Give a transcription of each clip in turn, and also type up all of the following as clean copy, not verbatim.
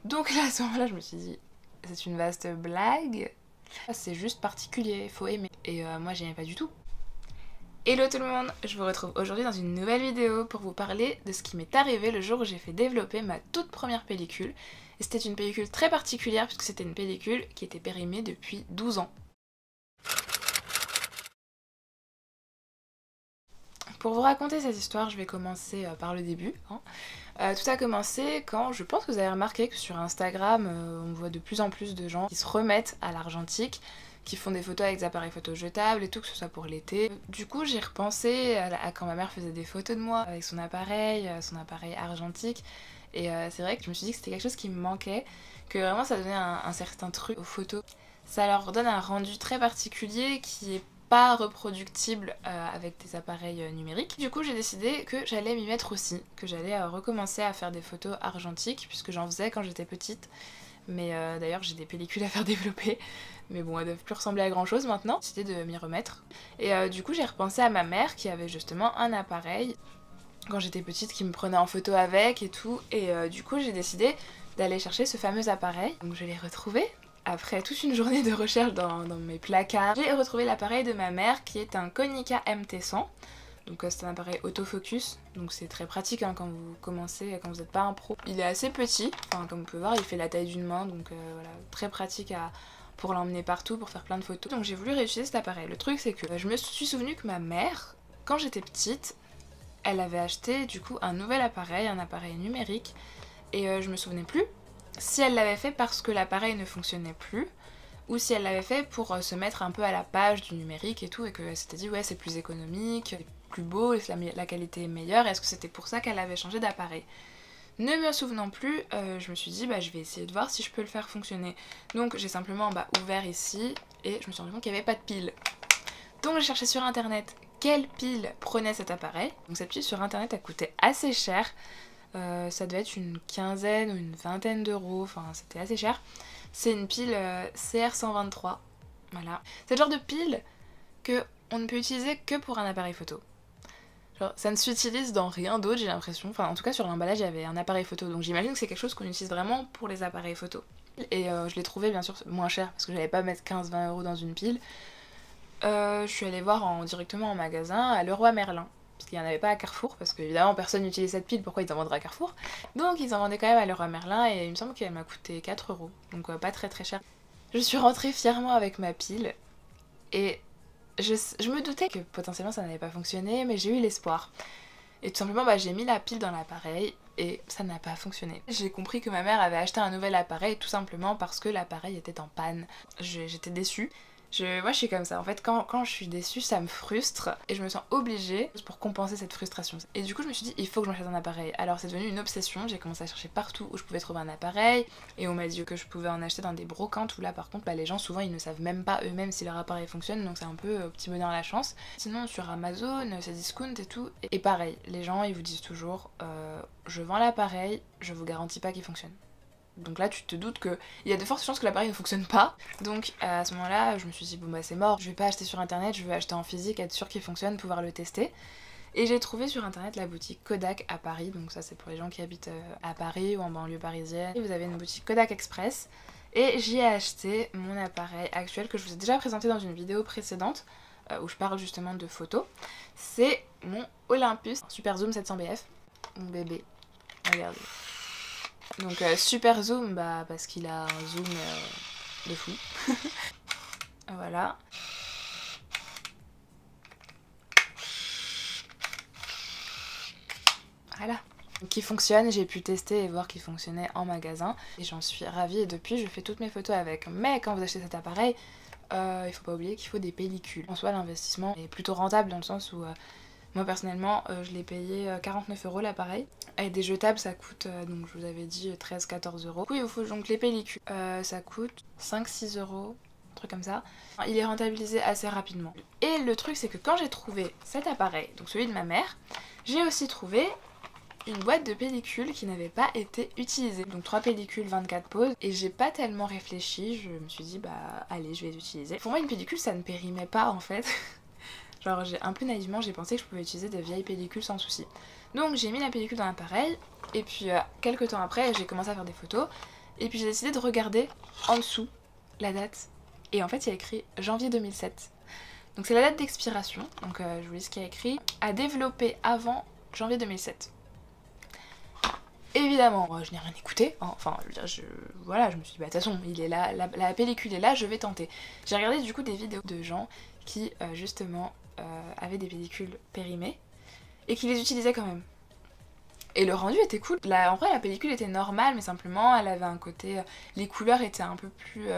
Donc là à ce moment là je me suis dit c'est une vaste blague, c'est juste particulier, il faut aimer. Et moi j'aimais pas du tout. Hello tout le monde, je vous retrouve aujourd'hui dans une nouvelle vidéo pour vous parler de ce qui m'est arrivé le jour où j'ai fait développer ma toute première pellicule. Et c'était une pellicule très particulière puisque c'était une pellicule qui était périmée depuis 12 ans. Pour vous raconter cette histoire, je vais commencer par le début. Tout a commencé quand, je pense que vous avez remarqué que sur Instagram, on voit de plus en plus de gens qui se remettent à l'argentique, qui font des photos avec des appareils photo jetables et tout, que ce soit pour l'été. Du coup, j'ai repensé à quand ma mère faisait des photos de moi avec son appareil argentique. Et c'est vrai que je me suis dit que c'était quelque chose qui me manquait, que vraiment ça donnait un certain truc aux photos. Ça leur donne un rendu très particulier qui est pas reproductible avec des appareils numériques. Du coup j'ai décidé que j'allais m'y mettre aussi, que j'allais recommencer à faire des photos argentiques puisque j'en faisais quand j'étais petite. Mais d'ailleurs j'ai des pellicules à faire développer, mais bon elles doivent plus ressembler à grand chose maintenant. J'ai décidé de m'y remettre. Et du coup j'ai repensé à ma mère qui avait justement un appareil quand j'étais petite qui me prenait en photo avec et tout. Et du coup j'ai décidé d'aller chercher ce fameux appareil. Donc je l'ai retrouvé. Après toute une journée de recherche dans mes placards, j'ai retrouvé l'appareil de ma mère qui est un Konica MT100. Donc c'est un appareil autofocus, donc c'est très pratique quand vous commencez, quand vous n'êtes pas un pro. Il est assez petit, enfin comme vous pouvez voir il fait la taille d'une main, donc voilà, très pratique pour l'emmener partout, pour faire plein de photos. Donc j'ai voulu réutiliser cet appareil. Le truc c'est que je me suis souvenu que ma mère, quand j'étais petite, elle avait acheté du coup un nouvel appareil, un appareil numérique, et je me souvenais plus si elle l'avait fait parce que l'appareil ne fonctionnait plus, ou si elle l'avait fait pour se mettre un peu à la page du numérique et tout, et qu'elle s'était dit ouais c'est plus économique, plus beau, et la qualité est meilleure, est-ce que c'était pour ça qu'elle avait changé d'appareil? Ne me souvenant plus, je me suis dit bah je vais essayer de voir si je peux le faire fonctionner. Donc j'ai simplement ouvert ici, et je me suis rendu compte qu'il n'y avait pas de pile. Donc j'ai cherché sur internet quelle pile prenait cet appareil. Donc cette pile sur internet a coûté assez cher. Ça devait être une quinzaine ou une vingtaine d'euros, enfin c'était assez cher. C'est une pile CR123, voilà. C'est le genre de pile qu'on ne peut utiliser que pour un appareil photo. Genre, ça ne s'utilise dans rien d'autre, j'ai l'impression. Enfin, en tout cas, sur l'emballage, il y avait un appareil photo, donc j'imagine que c'est quelque chose qu'on utilise vraiment pour les appareils photo. Et je l'ai trouvé, bien sûr, moins cher, parce que j'allais pas mettre 15-20 euros dans une pile. Je suis allée voir directement en magasin à Leroy Merlin. Parce qu'il n'y en avait pas à Carrefour, parce qu'évidemment personne n'utilise cette pile, pourquoi ils en vendraient à Carrefour? Donc ils en vendaient quand même à Leroy Merlin et il me semble qu'elle m'a coûté 4 euros, donc pas très très cher. Je suis rentrée fièrement avec ma pile et je me doutais que potentiellement ça n'allait pas fonctionner, mais j'ai eu l'espoir. Et tout simplement j'ai mis la pile dans l'appareil et ça n'a pas fonctionné. J'ai compris que ma mère avait acheté un nouvel appareil tout simplement parce que l'appareil était en panne. J'étais déçue. Moi je suis comme ça, en fait quand je suis déçue ça me frustre et je me sens obligée pour compenser cette frustration. Et du coup je me suis dit il faut que je m'achète un appareil. Alors c'est devenu une obsession, j'ai commencé à chercher partout où je pouvais trouver un appareil et on m'a dit que je pouvais en acheter dans des brocantes où là par contre les gens souvent ils ne savent même pas eux-mêmes si leur appareil fonctionne, donc c'est un peu petit bonheur à la chance. Sinon sur Amazon, c'est discount et tout. Et pareil, les gens ils vous disent toujours je vends l'appareil, je vous garantis pas qu'il fonctionne. Donc là tu te doutes qu'il y a de fortes chances que l'appareil ne fonctionne pas. Donc à ce moment là je me suis dit bon c'est mort, je vais pas acheter sur internet, je vais acheter en physique, être sûr qu'il fonctionne, pouvoir le tester. Et j'ai trouvé sur internet la boutique Kodak à Paris, donc ça c'est pour les gens qui habitent à Paris ou en banlieue parisienne. Et vous avez une boutique Kodak Express et j'y ai acheté mon appareil actuel que je vous ai déjà présenté dans une vidéo précédente où je parle justement de photos. C'est mon Olympus Super Zoom 700BF, mon bébé, regardez. Donc super zoom parce qu'il a un zoom de fou. Voilà. Voilà. Qui fonctionne, j'ai pu tester et voir qu'il fonctionnait en magasin. Et j'en suis ravie et depuis je fais toutes mes photos avec. Mais quand vous achetez cet appareil, il faut pas oublier qu'il faut des pellicules. En soi l'investissement est plutôt rentable dans le sens où moi personnellement je l'ai payé 49 euros l'appareil. Et des jetables ça coûte, donc je vous avais dit 13-14 euros. Oui il vous faut donc les pellicules. Ça coûte 5-6 euros, un truc comme ça. Il est rentabilisé assez rapidement. Et le truc c'est que quand j'ai trouvé cet appareil, donc celui de ma mère, j'ai aussi trouvé une boîte de pellicules qui n'avait pas été utilisée. Donc 3 pellicules, 24 poses. Et j'ai pas tellement réfléchi, je me suis dit allez je vais les utiliser. Pour moi une pellicule ça ne périmait pas en fait. Genre un peu naïvement j'ai pensé que je pouvais utiliser de vieilles pellicules sans souci. Donc j'ai mis la pellicule dans l'appareil et puis quelques temps après j'ai commencé à faire des photos Et puis j'ai décidé de regarder en dessous la date. Et en fait il y a écrit janvier 2007. Donc c'est la date d'expiration. Donc je vous lis ce qu'il y a écrit. À développer avant janvier 2007. Évidemment, je n'ai rien écouté, hein. Enfin, voilà, je me suis dit, bah de toute façon, il est là, la pellicule est là, je vais tenter. J'ai regardé du coup des vidéos de gens qui, justement, avaient des pellicules périmées et qui les utilisaient quand même. Et le rendu était cool. En vrai, la pellicule était normale, mais simplement, elle avait un côté... les couleurs étaient un peu plus...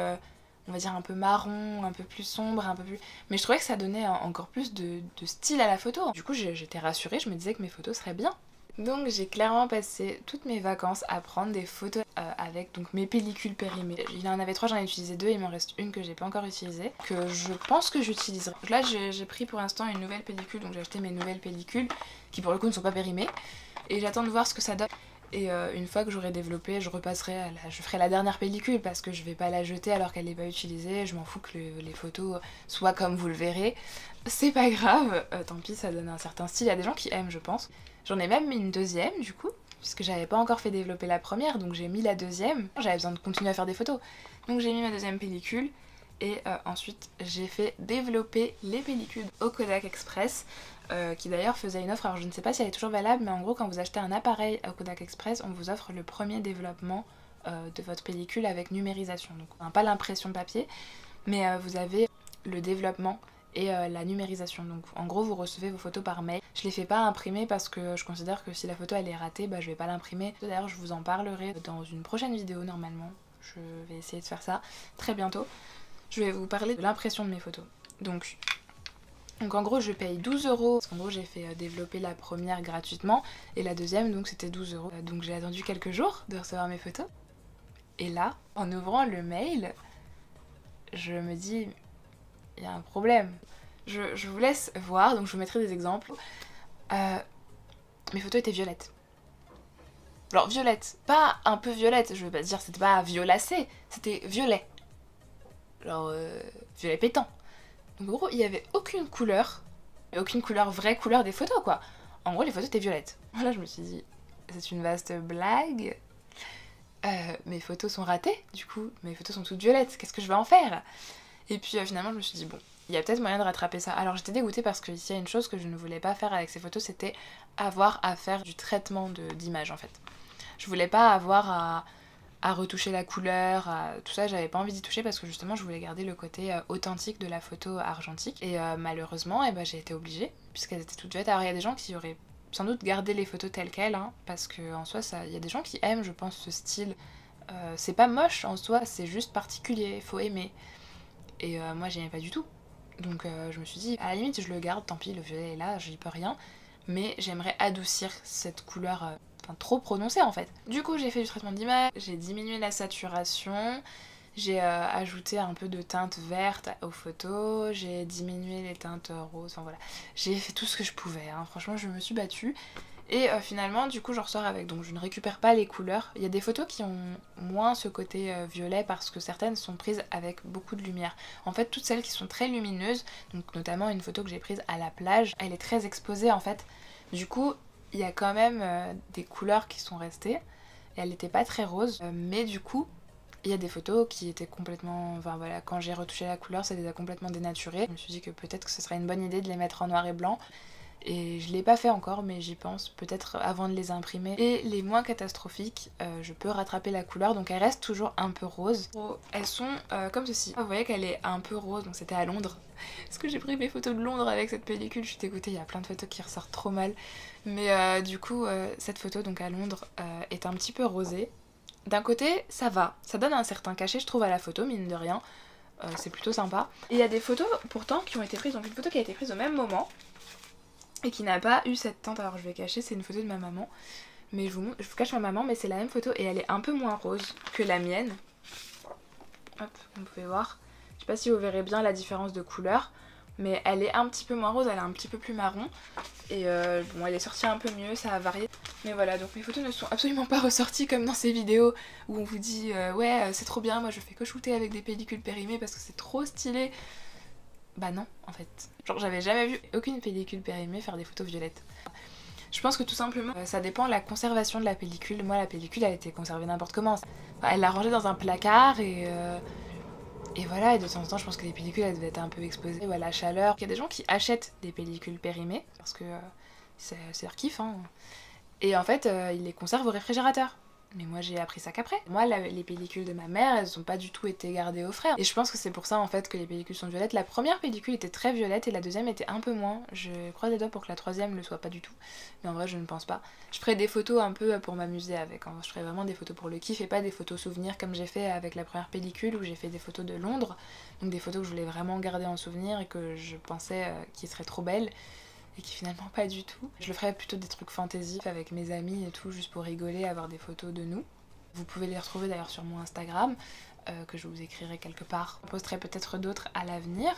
on va dire un peu marron, un peu plus sombre, un peu plus... Mais je trouvais que ça donnait encore plus de style à la photo. Du coup, j'étais rassurée, je me disais que mes photos seraient bien. Donc j'ai clairement passé toutes mes vacances à prendre des photos avec donc mes pellicules périmées. Il y en avait 3, j'en ai utilisé 2, il m'en reste une que j'ai pas encore utilisée, que je pense que j'utiliserai. Là j'ai pris pour l'instant une nouvelle pellicule, donc j'ai acheté mes nouvelles pellicules, qui pour le coup ne sont pas périmées, et j'attends de voir ce que ça donne. Et une fois que j'aurai développé, je repasserai je ferai la dernière pellicule parce que je vais pas la jeter alors qu'elle n'est pas utilisée, je m'en fous que les photos soient comme vous le verrez. C'est pas grave, tant pis, ça donne un certain style, il y a des gens qui aiment je pense. J'en ai même mis une deuxième du coup, puisque j'avais pas encore fait développer la première, donc j'ai mis la deuxième. J'avais besoin de continuer à faire des photos, donc j'ai mis ma deuxième pellicule et ensuite j'ai fait développer les pellicules au Kodak Express, qui d'ailleurs faisait une offre, alors je ne sais pas si elle est toujours valable, mais en gros quand vous achetez un appareil au Kodak Express, on vous offre le premier développement de votre pellicule avec numérisation. Donc pas l'impression papier, mais vous avez le développement et la numérisation. Donc en gros vous recevez vos photos par mail. Je les fais pas imprimer parce que je considère que si la photo elle est ratée, bah je vais pas l'imprimer. D'ailleurs je vous en parlerai dans une prochaine vidéo normalement. Je vais essayer de faire ça très bientôt. Je vais vous parler de l'impression de mes photos. Donc en gros je paye 12 €, parce qu'en gros j'ai fait développer la première gratuitement et la deuxième donc c'était 12 €. Donc j'ai attendu quelques jours de recevoir mes photos. Et là, en ouvrant le mail, je me dis, il y a un problème. Je vous laisse voir, donc je vous mettrai des exemples. Mes photos étaient violettes. Alors violette, pas un peu violette, je veux pas dire c'était pas violacé, c'était violet. Genre violet pétant. Donc en gros il y avait aucune couleur vraie couleur des photos quoi. En gros les photos étaient violettes. Là je me suis dit, c'est une vaste blague. Mes photos sont ratées, du coup mes photos sont toutes violettes, qu'est-ce que je vais en faire? Et puis finalement je me suis dit bon, il y a peut-être moyen de rattraper ça. Alors j'étais dégoûtée parce que ici il y a une chose que je ne voulais pas faire avec ces photos, c'était avoir à faire du traitement d'image en fait. Je voulais pas avoir à retoucher la couleur, tout ça j'avais pas envie d'y toucher parce que justement je voulais garder le côté authentique de la photo argentique. Et malheureusement j'ai été obligée puisqu'elles étaient toutes violettes. Alors il y a des gens qui auraient sans doute gardé les photos telles quelles, hein, parce que en soi il y a des gens qui aiment je pense ce style. C'est pas moche en soi, c'est juste particulier, faut aimer. Et moi j'aimais pas du tout. Donc je me suis dit, à la limite je le garde, tant pis, le violet est là, j'y peux rien. Mais j'aimerais adoucir cette couleur trop prononcée en fait. Du coup j'ai fait du traitement d'image, j'ai diminué la saturation, j'ai ajouté un peu de teinte verte aux photos, j'ai diminué les teintes roses, enfin voilà. J'ai fait tout ce que je pouvais, hein. Franchement je me suis battue. Et finalement du coup je ressors avec, donc je ne récupère pas les couleurs. Il y a des photos qui ont moins ce côté violet parce que certaines sont prises avec beaucoup de lumière. En fait toutes celles qui sont très lumineuses, donc notamment une photo que j'ai prise à la plage, elle est très exposée en fait. Du coup il y a quand même des couleurs qui sont restées et elle n'était pas très rose, mais du coup il y a des photos qui étaient complètement... Enfin voilà, quand j'ai retouché la couleur ça les a complètement dénaturées. Je me suis dit que peut-être que ce serait une bonne idée de les mettre en noir et blanc. Et je l'ai pas fait encore mais j'y pense peut-être avant de les imprimer. Et les moins catastrophiques, je peux rattraper la couleur, donc elles restent toujours un peu roses. Elles sont comme ceci. Vous voyez qu'elle est un peu rose, donc c'était à Londres. Parce que j'ai pris mes photos de Londres avec cette pellicule, je suis dégoûtée, il y a plein de photos qui ressortent trop mal. Mais du coup cette photo donc à Londres est un petit peu rosée. D'un côté ça va, ça donne un certain cachet je trouve à la photo, mine de rien. C'est plutôt sympa. Et il y a des photos pourtant qui ont été prises, donc une photo qui a été prise au même moment et qui n'a pas eu cette teinte. Alors je vais cacher, c'est une photo de ma maman, mais je vous cache ma maman, mais c'est la même photo et elle est un peu moins rose que la mienne. Hop, vous pouvez voir. Je sais pas si vous verrez bien la différence de couleur, mais elle est un petit peu moins rose, elle est un petit peu plus marron. Et bon, elle est sortie un peu mieux, ça a varié. Mais voilà, donc mes photos ne sont absolument pas ressorties comme dans ces vidéos où on vous dit ouais c'est trop bien, moi je fais que shooter avec des pellicules périmées parce que c'est trop stylé. Bah non en fait. Genre j'avais jamais vu aucune pellicule périmée faire des photos violettes. Je pense que tout simplement ça dépend de la conservation de la pellicule. Moi la pellicule elle était conservée n'importe comment. Enfin, elle l'a rangée dans un placard et voilà, et de temps en temps je pense que les pellicules elles devaient être un peu exposées à la chaleur. Il y a des gens qui achètent des pellicules périmées parce que c'est leur kiff hein. Et en fait ils les conservent au réfrigérateur. Mais moi j'ai appris ça qu'après. Moi les pellicules de ma mère elles ont pas du tout été gardées au frais. Et je pense que c'est pour ça en fait que les pellicules sont violettes. La première pellicule était très violette et la deuxième était un peu moins. Je croise les doigts pour que la troisième le soit pas du tout. Mais en vrai je ne pense pas. Je ferai des photos un peu pour m'amuser avec. Hein. Je ferai vraiment des photos pour le kiff et pas des photos souvenirs comme j'ai fait avec la première pellicule où j'ai fait des photos de Londres. Donc des photos que je voulais vraiment garder en souvenir et que je pensais qu'ils seraient trop belles. Et qui finalement pas du tout. Je le ferais plutôt des trucs fantasy avec mes amis et tout, juste pour rigoler, avoir des photos de nous. Vous pouvez les retrouver d'ailleurs sur mon Instagram, que je vous écrirai quelque part. J'en posterai peut-être d'autres à l'avenir,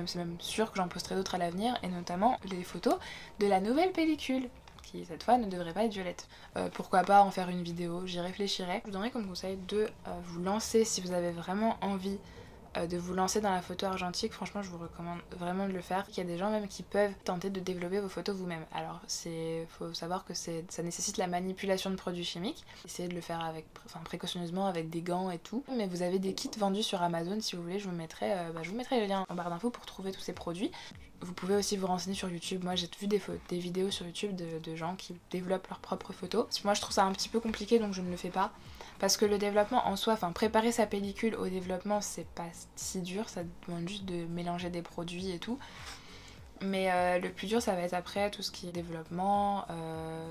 c'est même sûr que j'en posterai d'autres à l'avenir, et notamment les photos de la nouvelle pellicule, qui cette fois ne devrait pas être violette. Pourquoi pas en faire une vidéo, j'y réfléchirai. Je vous donnerai comme conseil de vous lancer si vous avez vraiment envie de vous lancer dans la photo argentique. Franchement je vous recommande vraiment de le faire. Il y a des gens même qui peuvent tenter de développer vos photos vous-même. Alors faut savoir que ça nécessite la manipulation de produits chimiques. Essayez de le faire avec, précautionneusement avec des gants et tout. Mais vous avez des kits vendus sur Amazon si vous voulez, je vous mettrai le lien en barre d'infos pour trouver tous ces produits. Vous pouvez aussi vous renseigner sur YouTube. Moi j'ai vu des vidéos sur YouTube de gens qui développent leurs propres photos. Moi je trouve ça un petit peu compliqué donc je ne le fais pas. Parce que le développement en soi, préparer sa pellicule au développement c'est pas si dur, ça demande juste de mélanger des produits et tout. Mais le plus dur ça va être après tout ce qui est développement,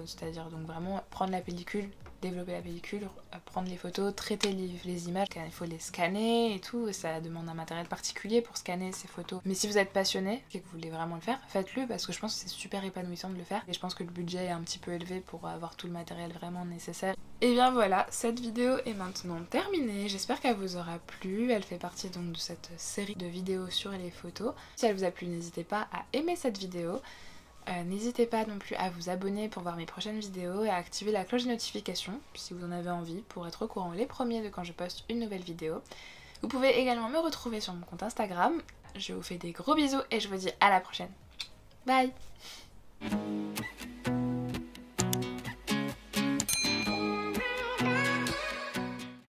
c'est-à-dire donc vraiment prendre la pellicule, développer la pellicule, prendre les photos, traiter les images, il faut les scanner et tout, et ça demande un matériel particulier pour scanner ces photos. Mais si vous êtes passionné et que vous voulez vraiment le faire, faites-le parce que je pense que c'est super épanouissant de le faire et je pense que le budget est un petit peu élevé pour avoir tout le matériel vraiment nécessaire. Et bien voilà, cette vidéo est maintenant terminée, j'espère qu'elle vous aura plu, elle fait partie donc de cette série de vidéos sur les photos. Si elle vous a plu, n'hésitez pas à aimer cette vidéo. N'hésitez pas non plus à vous abonner pour voir mes prochaines vidéos et à activer la cloche de notification si vous en avez envie pour être au courant les premiers de quand je poste une nouvelle vidéo. Vous pouvez également me retrouver sur mon compte Instagram. Je vous fais des gros bisous et je vous dis à la prochaine. Bye!